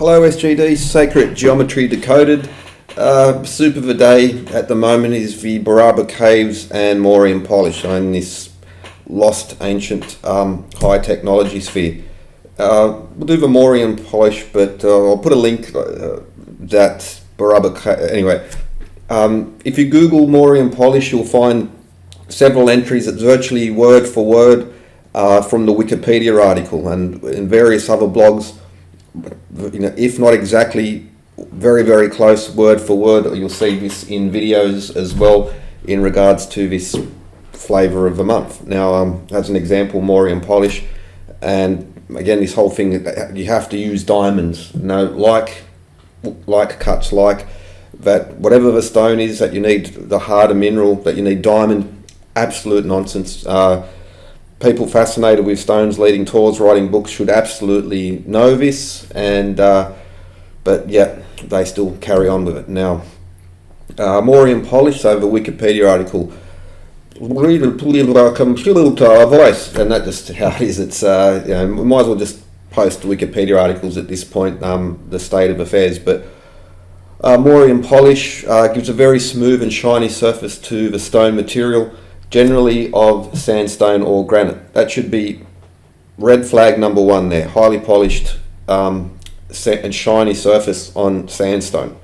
Hello SGD, Sacred Geometry Decoded. Soup of the day at the moment is the Barabar Caves and Mauryan Polish in this lost ancient high technology sphere. We'll do the Mauryan Polish, but I'll put a link that Barabar anyway. If you Google Mauryan Polish, you'll find several entries that's virtually word for word from the Wikipedia article and in various other blogs. If not exactly very, very close word for word, you'll see this in videos as well in regards to this flavour of the month. Now, as an example, Mauryan Polish, and again, this whole thing, you have to use diamonds, like cuts, like that, whatever the stone is that you need, the harder mineral that you need, diamond, absolute nonsense. People fascinated with stones, leading tours, writing books should absolutely know this, and but yeah, they still carry on with it. Now, Mauryan Polish, so the Wikipedia article, read a computer voice, and that's just how it is. It's we might as well just post Wikipedia articles at this point, the state of affairs. But Mauryan Polish gives a very smooth and shiny surface to the stone material, generally of sandstone or granite. That should be red flag number one there. Highly polished and shiny surface on sandstone.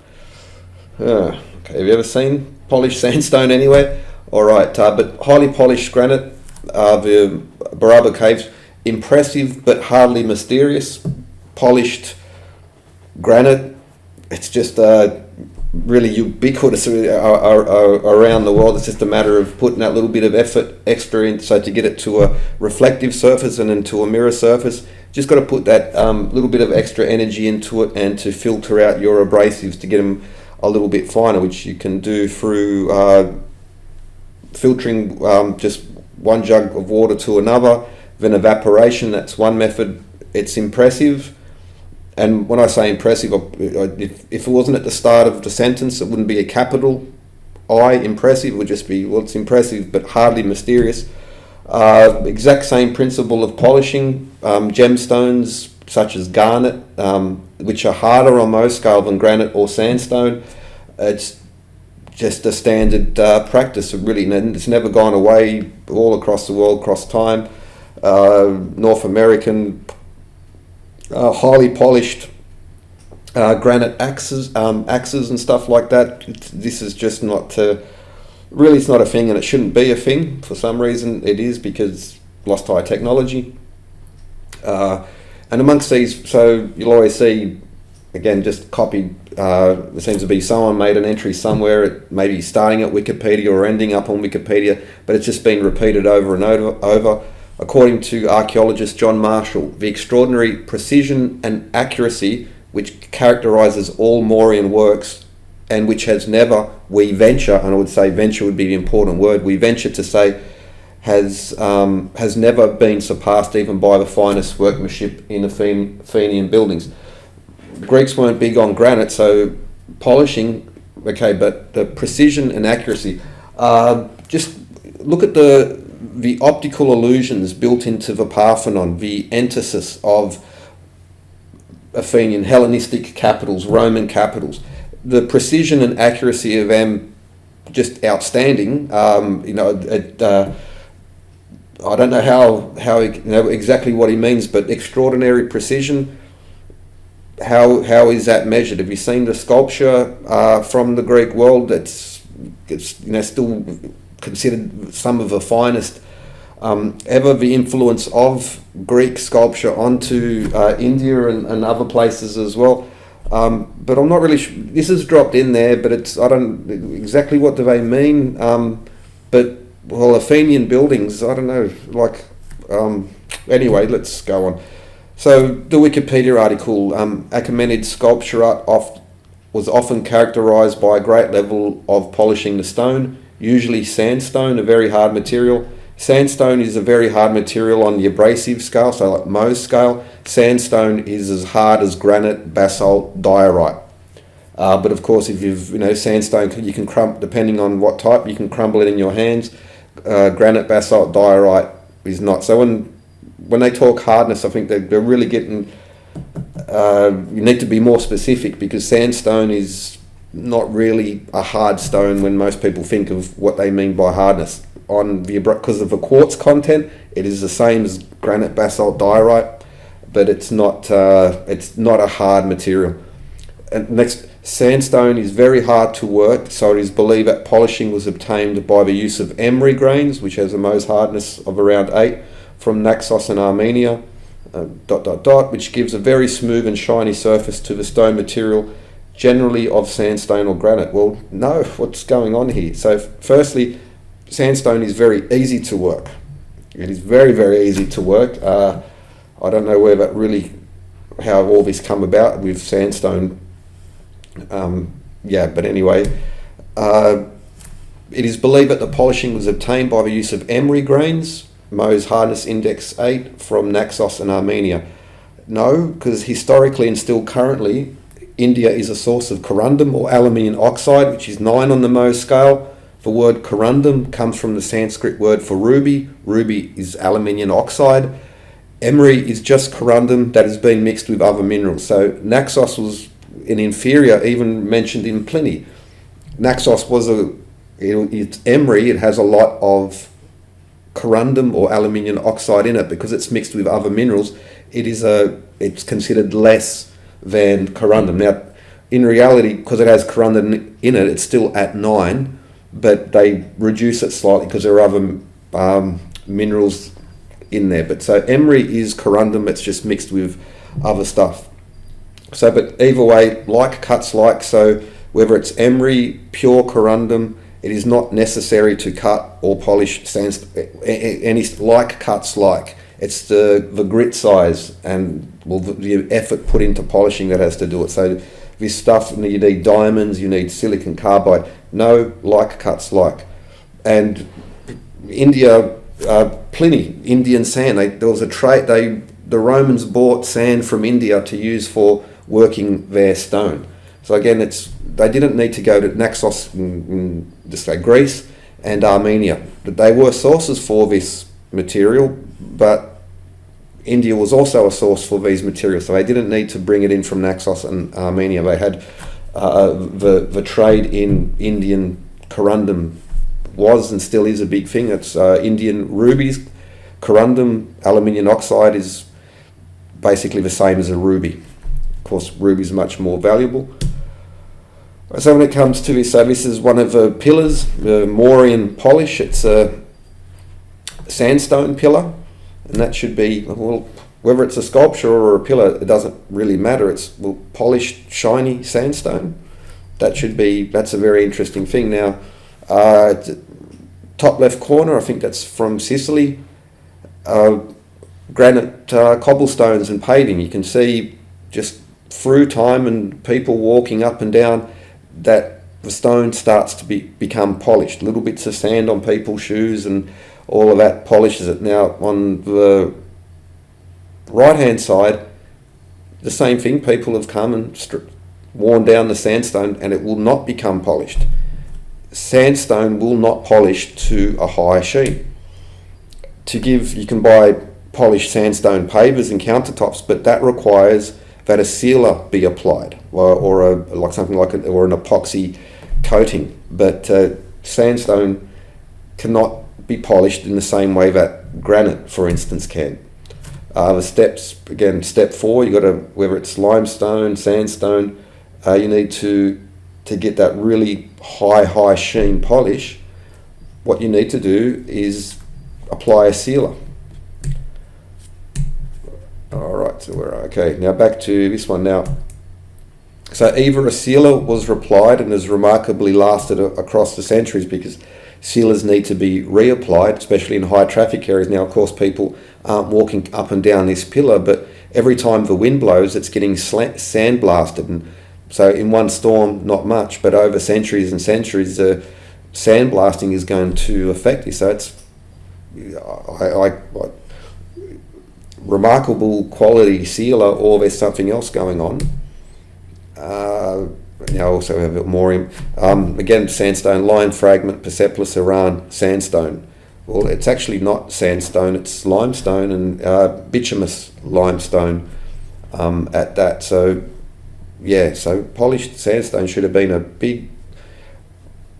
Okay, have you ever seen polished sandstone anywhere? Alright, but highly polished granite, the Barabar Caves, impressive but hardly mysterious. Polished granite, it's just really ubiquitous around the world. It's just a matter of putting that little bit of effort extra in, so to get it to a reflective surface and into a mirror surface, just got to put that little bit of extra energy into it, and to filter out your abrasives to get them a little bit finer, which you can do through filtering just one jug of water to another, then evaporation. That's one method. It's impressive. And when I say impressive, if it wasn't at the start of the sentence, it wouldn't be a capital I, impressive. It would just be, well, it's impressive, but hardly mysterious. Exact same principle of polishing. Gemstones such as garnet, which are harder on most scale than granite or sandstone. It's just a standard practice. Really, it's never gone away all across the world, across time. North American highly polished granite axes and stuff like that. This is just not really, it's not a thing, and it shouldn't be a thing. For some reason it is, because lost high technology. And amongst these, so you'll always see, again, just copied, there seems to be someone made an entry somewhere, maybe starting at Wikipedia or ending up on Wikipedia, but it's just been repeated over and over. According to archaeologist John Marshall, the extraordinary precision and accuracy which characterises all Mauryan works, and which has never, we venture, and I would say venture would be the important word, we venture to say, has never been surpassed even by the finest workmanship in Athenian buildings. Greeks weren't big on granite, so polishing, okay, but the precision and accuracy, just look at the optical illusions built into the Parthenon, the antithesis of Athenian, Hellenistic capitals, Roman capitals. The precision and accuracy of them, just outstanding. I don't know how exactly what he means, but extraordinary precision. How is that measured? Have you seen the sculpture from the Greek world? It's still considered some of the finest ever. The influence of Greek sculpture onto India and other places as well. But I'm not really sure. This is dropped in there, but I don't exactly what do they mean. But well, Athenian buildings, I don't know. Anyway, let's go on. So the Wikipedia article, Achaemenid sculpture art was often characterised by a great level of polishing the stone, usually sandstone, a very hard material. Sandstone is a very hard material on the abrasive scale, so like Mohs scale. Sandstone is as hard as granite, basalt, diorite. But of course, if sandstone, you can depending on what type, you can crumble it in your hands. Granite, basalt, diorite is not. So when they talk hardness, I think they're really getting You need to be more specific, because sandstone is not really a hard stone when most people think of what they mean by hardness. Because of the quartz content, it is the same as granite, basalt, diorite, but it's not a hard material. And next, sandstone is very hard to work, so it is believed that polishing was obtained by the use of emery grains, which has a Mohs hardness of around 8, from Naxos in Armenia, which gives a very smooth and shiny surface to the stone material, generally of sandstone or granite. Well, no, what's going on here? So firstly, sandstone is very easy to work. It is very, very easy to work. I don't know how all this come about with sandstone. But anyway, it is believed that the polishing was obtained by the use of emery grains, Mohs hardness index 8, from Naxos in Armenia. No, because historically and still currently, India is a source of corundum or aluminium oxide, which is 9 on the Mohs scale. The word corundum comes from the Sanskrit word for ruby. Ruby is aluminium oxide. Emery is just corundum that has been mixed with other minerals. So Naxos was an inferior, even mentioned in Pliny. Naxos was it's emery. It has a lot of corundum or aluminium oxide in it because it's mixed with other minerals. It's considered less than corundum. Now, in reality, because it has corundum in it, it's still at 9, but they reduce it slightly because there are other minerals in there. But so emery is corundum. It's just mixed with other stuff. So, but either way, like cuts like. So whether it's emery, pure corundum, it is not necessary to cut or polish any like cuts like. It's the grit size and the effort put into polishing that has to do it. So this stuff, you need diamonds, you need silicon carbide. No, like cuts like. And India, Pliny, Indian sand. There was a trade. The Romans bought sand from India to use for working their stone. So again, they didn't need to go to Naxos in Greece and Armenia. They were sources for this material, but India was also a source for these materials. So they didn't need to bring it in from Naxos and Armenia. They had the trade in Indian corundum was and still is a big thing. It's Indian rubies. Corundum, aluminium oxide, is basically the same as a ruby. Of course, ruby is much more valuable. So when it comes to this, this is one of the pillars, the Mauryan Polish. It's a sandstone pillar, and that should be, well, whether it's a sculpture or a pillar, it doesn't really matter. It's polished, shiny sandstone. That's a very interesting thing. Now, top left corner, I think that's from Sicily. Granite cobblestones and paving. You can see just through time and people walking up and down that the stone starts to become polished. Little bits of sand on people's shoes and all of that polishes it. Now on the right hand side, the same thing. People have come and worn down the sandstone and it will not become polished. Sandstone will not polish to a high sheen. You can buy polished sandstone pavers and countertops, but that requires that a sealer be applied, or an epoxy coating. But sandstone cannot be polished in the same way that granite, for instance, can. The steps, again, step 4, you got to, whether it's limestone, sandstone, you need to get that really high sheen polish. What you need to do is apply a sealer. Alright, so we're okay. Now back to this one now. So either a sealer was applied and has remarkably lasted across the centuries, because sealers need to be reapplied, especially in high traffic areas. Now, of course, people aren't walking up and down this pillar, but every time the wind blows, it's getting sandblasted. And so in one storm, not much, but over centuries and centuries, sandblasting is going to affect you. So it's remarkable quality sealer, or there's something else going on. I also have more again, sandstone, lime fragment, Persepolis, Iran, sandstone. Well, it's actually not sandstone, it's limestone and bituminous limestone. at that. So yeah, so polished sandstone should have been a big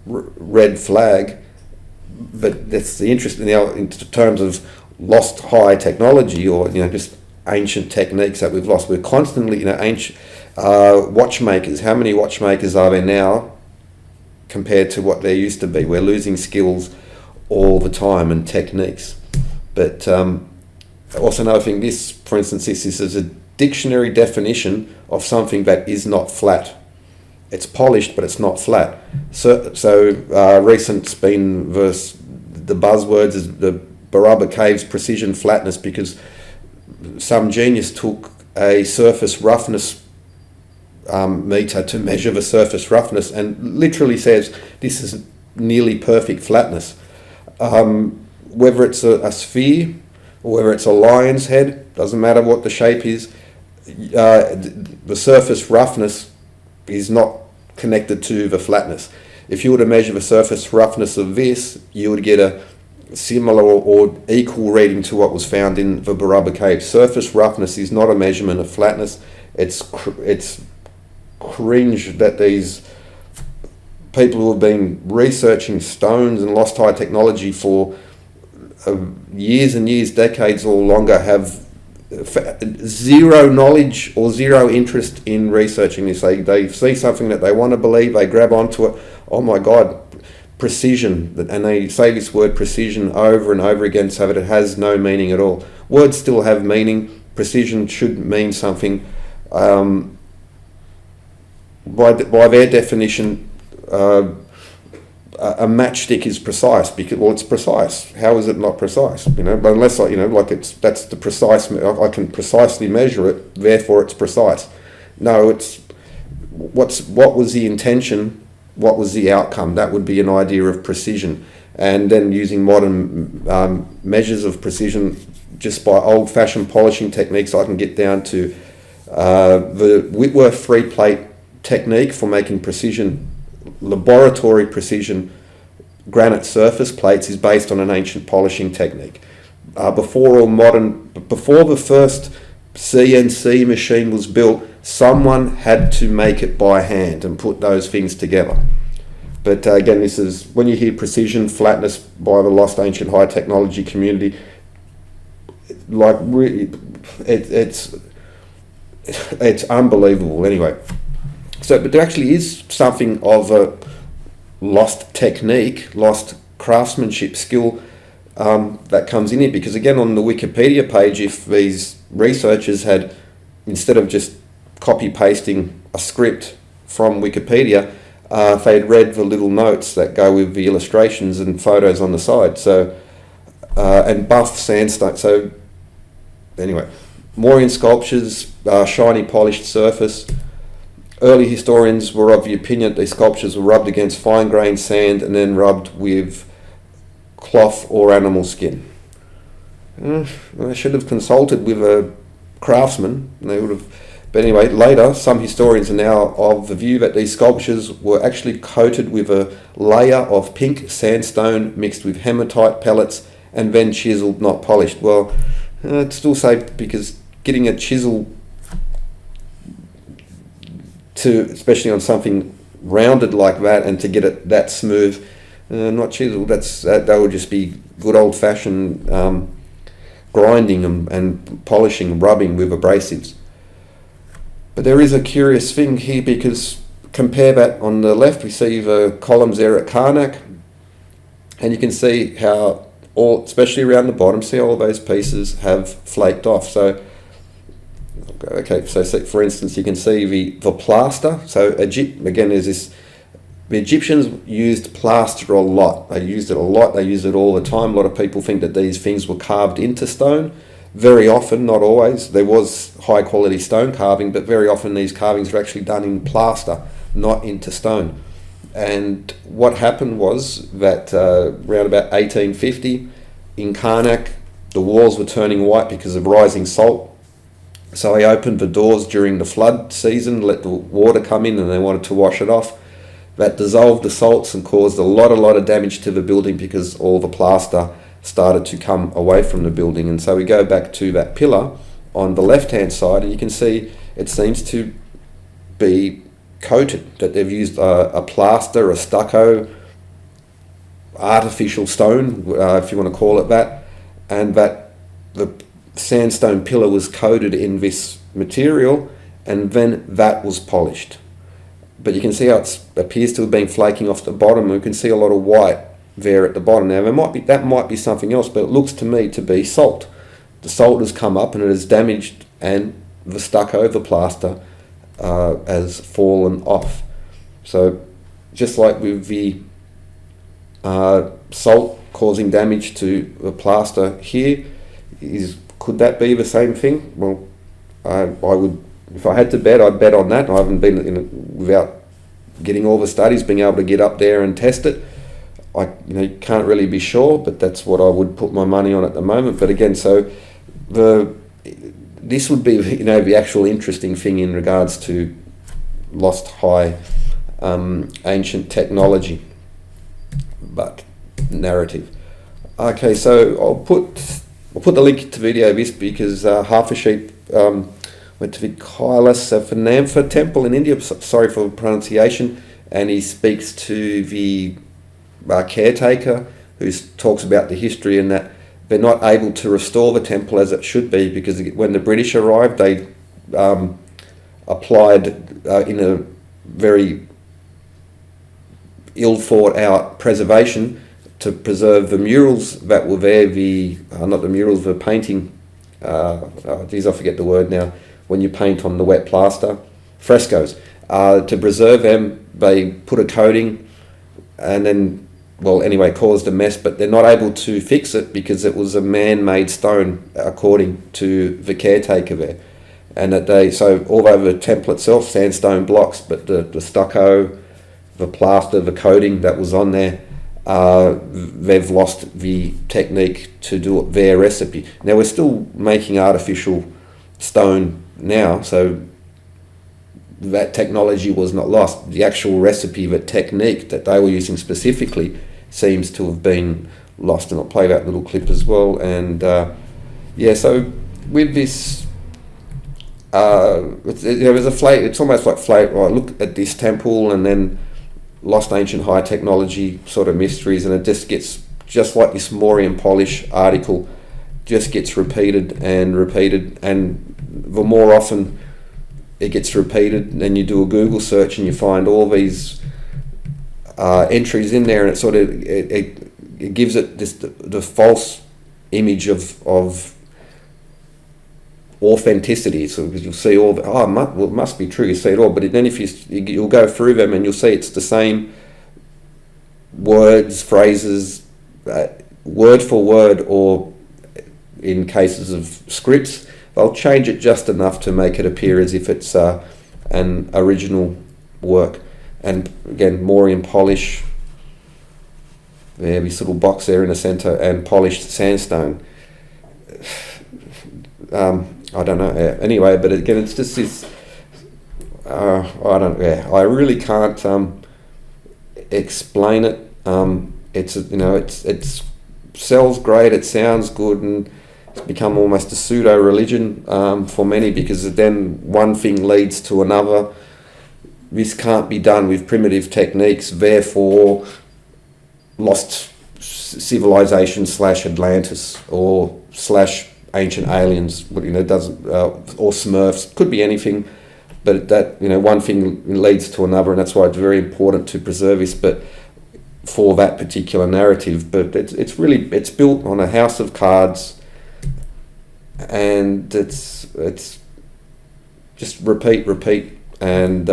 red flag, but that's the interest in terms of lost high technology, or just ancient techniques that we've lost. We're constantly, ancient watchmakers. How many watchmakers are there now compared to what there used to be? We're losing skills all the time and techniques. But also another thing, this, for instance, this is a dictionary definition of something that is not flat. It's polished, but it's not flat. So recent's been the buzzwords is the Barabar Caves precision flatness, because some genius took a surface roughness meter to measure the surface roughness and literally says this is nearly perfect flatness. Whether it's a sphere or whether it's a lion's head, doesn't matter what the shape is, the surface roughness is not connected to the flatness. If you were to measure the surface roughness of this, you would get a similar or equal reading to what was found in the Barabar Caves. Surface roughness is not a measurement of flatness. It's cringe that these people who have been researching stones and lost high technology for years and years, decades or longer, have zero knowledge or zero interest in researching this. They see something that they want to believe, they grab onto it. Oh my God, precision, and they say this word precision over and over again so that it has no meaning at all. Words still have meaning. Precision should mean something. By their definition, a matchstick is precise because, well, it's precise. How is it not precise? Unless that's the precise. I can precisely measure it, therefore it's precise. No, it's what was the intention? What was the outcome? That would be an idea of precision. And then using modern measures of precision, just by old-fashioned polishing techniques, I can get down to the Whitworth three-plate technique for making precision, laboratory precision granite surface plates, is based on an ancient polishing technique. Before the first CNC machine was built, someone had to make it by hand and put those things together. But again, this is when you hear precision, flatness by the lost ancient high technology community, like really, it's unbelievable. Anyway, so but there actually is something of a lost technique, lost craftsmanship skill that comes in here, because again, on the Wikipedia page, if these researchers had, instead of just copy pasting a script from Wikipedia, if they'd read the little notes that go with the illustrations and photos on the side, so and buff sandstone. So anyway, Mauryan sculptures, shiny polished surface. Early historians were of the opinion that these sculptures were rubbed against fine-grained sand and then rubbed with cloth or animal skin. I should have consulted with a craftsman. They would have. But anyway, later, some historians are now of the view that these sculptures were actually coated with a layer of pink sandstone mixed with hematite pellets and then chiseled, not polished. Well, I'd still say, because getting a chisel especially on something rounded like that, and to get it that smooth, not chiseled, that would just be good old-fashioned grinding and polishing, rubbing with abrasives. But there is a curious thing here, because compare that on the left, we see the columns there at Karnak, and you can see how all, especially around the bottom, see all of those pieces have flaked off. So okay, so for instance, you can see the plaster. So again, there's this. The Egyptians used plaster a lot. They used it a lot. They used it all the time. A lot of people think that these things were carved into stone. Very often, not always. There was high quality stone carving, but very often these carvings were actually done in plaster, not into stone. And what happened was that around about 1850 in Karnak, the walls were turning white because of rising salt. So they opened the doors during the flood season, let the water come in, and they wanted to wash it off. That dissolved the salts and caused a lot of damage to the building, because all the plaster started to come away from the building. And so we go back to that pillar on the left-hand side, and you can see it seems to be coated, that they've used a plaster, a stucco, artificial stone, if you want to call it that, and that the sandstone pillar was coated in this material, and then that was polished. But you can see how it appears to have been flaking off the bottom. You can see a lot of white there at the bottom. Now that might be something else, but it looks to me to be salt. The salt has come up and it has damaged, and the stucco, the plaster, has fallen off. So just like with the salt causing damage to the plaster here, could that be the same thing? Well, I would, if I had to bet, I'd bet on that. I haven't been without getting all the studies, being able to get up there and test it. You can't really be sure, but that's what I would put my money on at the moment. But again, so this would be the actual interesting thing in regards to lost high ancient technology, but narrative. Okay, so I'll put the link to video of this because half a sheep went to the Kailasanathar temple in India. Sorry for the pronunciation, and he speaks to the caretaker, who talks about the history and that they're not able to restore the temple as it should be, because when the British arrived, they applied in a very ill thought out preservation to preserve the murals that were there, not the murals, the painting, I forget the word now, when you paint on the wet plaster, frescoes. To preserve them, they put a coating and then, caused a mess, but they're not able to fix it because it was a man-made stone, according to the caretaker there. And so all over the temple itself, sandstone blocks, but the stucco, the plaster, the coating that was on there, they've lost the technique to do their recipe. Now we're still making artificial stone now, so that technology was not lost. The actual recipe, the technique that they were using specifically, seems to have been lost. And I'll play that little clip as well. And so with this, it's almost like look at this temple and then lost ancient high technology sort of mysteries, and it just gets, just like this Mauryan Polish article, just gets repeated, and the more often it gets repeated, and then you do a Google search and you find all these entries in there, and it sort of it gives it this the false image of authenticity. So because you'll see all it must be true. You see it all, but then if you'll go through them and you'll see it's the same words, phrases, word for word, or in cases of scripts, they'll change it just enough to make it appear as if it's an original work. And again, Mauryan Polish, there, this little box there in the centre, and polished sandstone. I don't know. Anyway, but again, it's just this. I really can't explain it. It sells great. It sounds good, and it's become almost a pseudo religion for many, because then one thing leads to another. This can't be done with primitive techniques. Therefore, lost civilization / Atlantis or / ancient aliens, doesn't or Smurfs, could be anything, but that one thing leads to another, and that's why it's very important to preserve this. But for that particular narrative, but it's built on a house of cards, and it's just repeat, and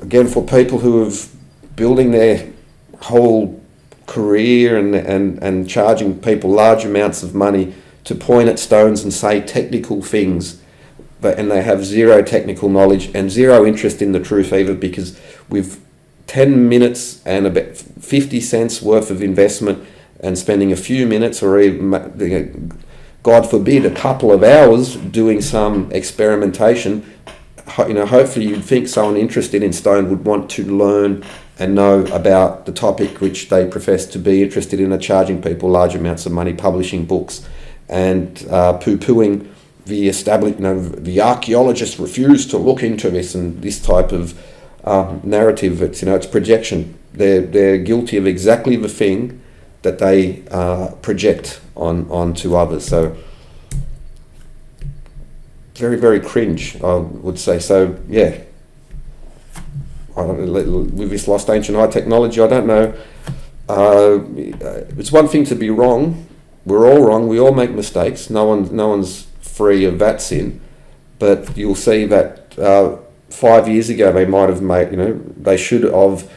again, for people who have building their whole career and charging people large amounts of money to point at stones and say technical things, and they have zero technical knowledge and zero interest in the truth either, because with 10 minutes and about 50 cents worth of investment and spending a few minutes, or even, God forbid, a couple of hours doing some experimentation, hopefully you'd think someone interested in stone would want to learn and know about the topic which they profess to be interested in, are charging people large amounts of money, publishing books, and poo-pooing the archaeologists refuse to look into this, and this type of narrative. It's projection. They're guilty of exactly the thing that they project onto others. So very, very cringe, I would say. So yeah, with this lost ancient high technology, I don't know. It's one thing to be wrong. We're all wrong. We all make mistakes. No one's free of that sin. But you'll see that 5 years ago they might have they should have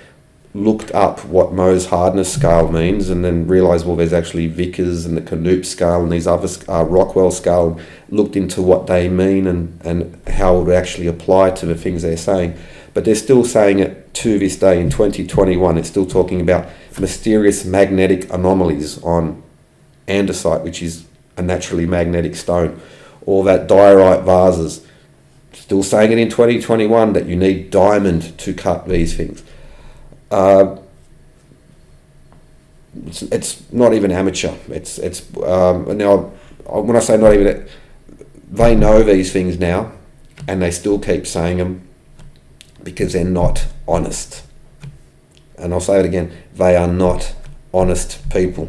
looked up what Mohs hardness scale means, and then realised, well, there's actually Vickers and the Knoop scale and these other Rockwell scale, looked into what they mean and how it would actually apply to the things they're saying. But they're still saying it to this day in 2021. It's still talking about mysterious magnetic anomalies on andesite, which is a naturally magnetic stone, or that diorite vases. Still saying it in 2021 that you need diamond to cut these things. It's not even amateur. It's now, when I say not even, they know these things now, and they still keep saying them because they're not honest. And I'll say it again: they are not honest people.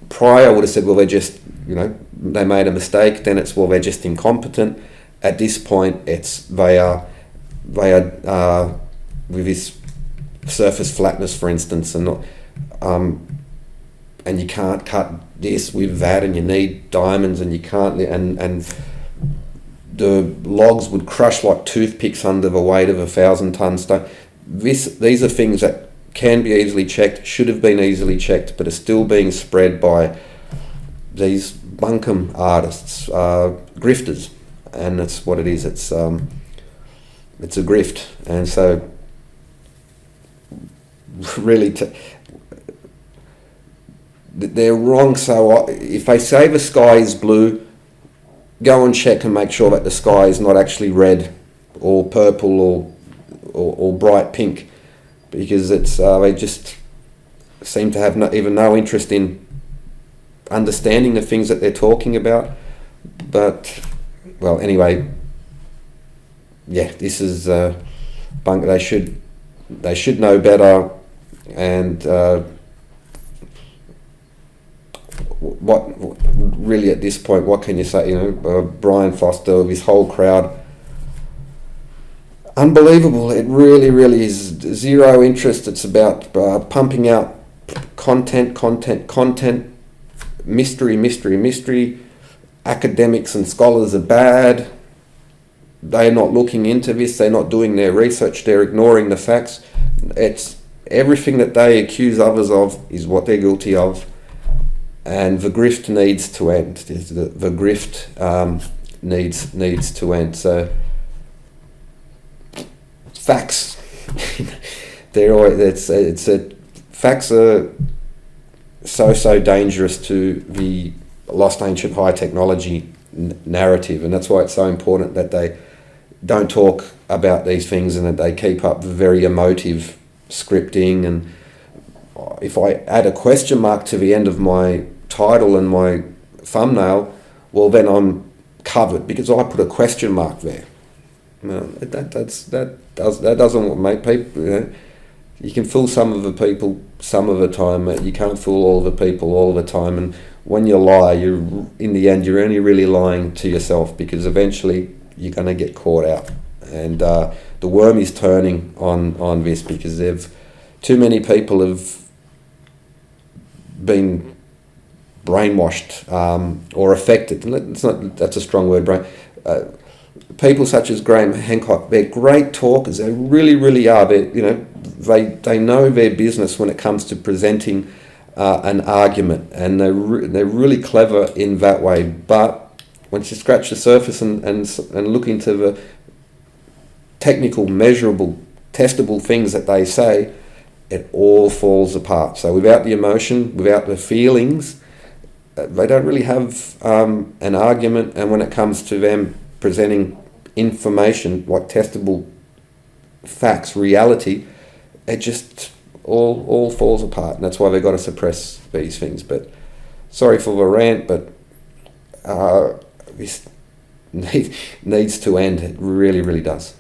Prior, I would have said, well, they're just, they made a mistake. Then it's, well, they're just incompetent. At this point, it's they are with this surface flatness, for instance, and not, and you can't cut this with that, and you need diamonds, and you can't, and the logs would crush like toothpicks under the weight of 1,000-ton stone. These are things that can be easily checked, should have been easily checked, but are still being spread by these bunkum artists, grifters, and that's what it is. It's a grift, and so really they're wrong. So if they say the sky is blue, go and check and make sure that the sky is not actually red or purple or bright pink, because it's they just seem to have no interest in understanding the things that they're talking about. But well, anyway, yeah, this is bunk. They should know better. And what really at this point, what can you say? Brian Foster, this whole crowd, unbelievable. It really is zero interest. It's about pumping out content, mystery. Academics and scholars are bad. They're not looking into this. They're not doing their research. They're ignoring the facts. It's everything that they accuse others of is what they're guilty of. And the grift needs to end. The grift needs to end. So facts, facts are so dangerous to the lost ancient high technology narrative, and that's why it's so important that they don't talk about these things and that they keep up the very emotive scripting. And if I add a question mark to the end of my title and my thumbnail, well, then I'm covered because I put a question mark there. No, that doesn't make people. You can fool some of the people some of the time. You can't fool all the people all the time. And when you lie, in the end you're only really lying to yourself, because eventually you're going to get caught out. And the worm is turning on this, because too many people have been brainwashed or affected. That's a strong word. People such as Graham Hancock, they're great talkers. They really are. They know their business when it comes to presenting an argument, and they're really clever in that way. But once you scratch the surface and look into the technical, measurable, testable things that they say, it all falls apart. So without the emotion, without the feelings, they don't really have an argument. And when it comes to them presenting information like testable facts, reality, it just all falls apart. And that's why they've got to suppress these things. But Sorry for the rant, but this needs to end. It really, really does.